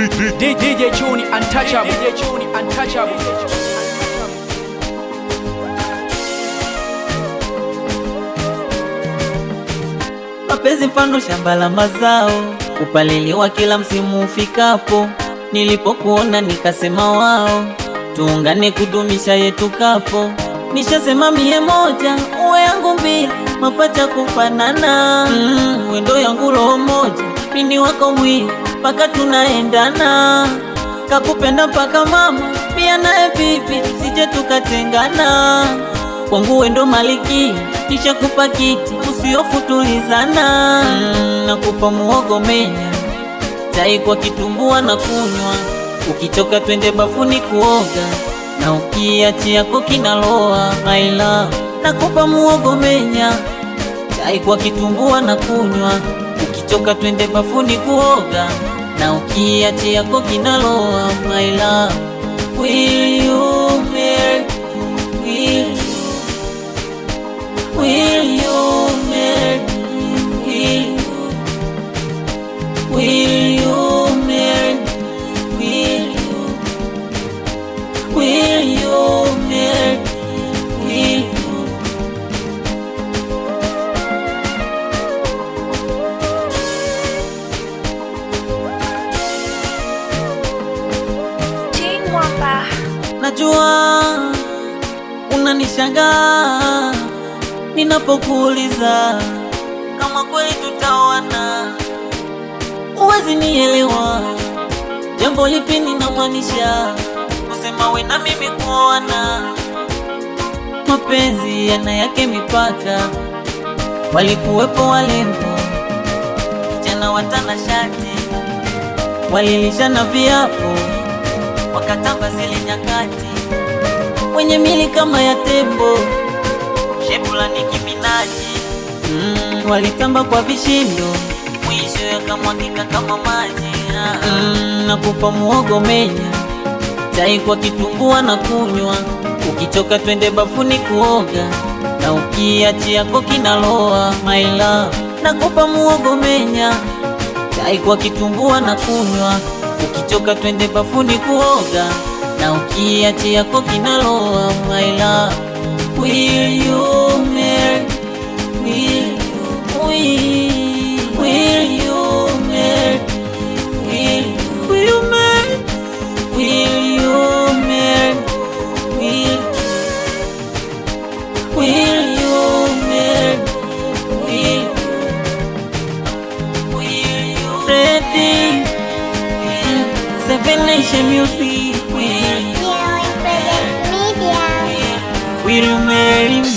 DJ Chuni Untouchable. DJ Chuni Untouchable. Mapenzi mfano shamba la mazao, upaliliwa kila msimu ufikapo. Nilipokuona nikasema wao, tuungane kudumisha yetu kapo. Nishasema mie moja, uwe yangu mbili, mapacha kufanana. Wendo yangu roho moja, mini wako mwili, paka tunaendana. Kakupenda mpaka mama, pia nae bibi, sije tukatengana. Kwangu wendo maliki, kisha kupa kiti, usiofu tulizana. Nakupa muhogo menya, chai kwa kitumbua na kunywa. Ukichoka twende bafuni kuoga, na ukiachia koki naloa my love. Nakupa muhogo menya, chai kwa kitumbua na kunywa. Ukichoka twende bafuni kuoga, na ukiachia koki naloa my love. Will you marry? Will you marry? Will you marry? Will you marry? Will you? Chingwapa. Najua unanishangaa ninapokuuliza kama kweli tutaoana. Uwezi nielewa jambo lipi ninamaanisha kusema we na mimi kuoana. Mapenzi yana yake mipaka, walikuwepo walembo, vijana watanashati, walilishana viapo, wakatamba zile nyakati, wenye mili kama ya tembo, shepu la Nicki Minaj. Walitamba kwa vishindo, mwisho yakamwagika kama maji. Nakupa muhogo menya, chai kwa kitumbua na kunywa. Ukichoka twende bafuni kuoga, na ukiachia koki naloa my love. Nakupa muhogo menya, chai kwa kitumbua na kunywa. Ukichoka twende bafuni kuoga, na ukiachia koki naloa my love. Will you marry? Will you marry? Will you marry? Will you marry? Will you marry? Will you ready? Seven Nation Music. Will you marry me?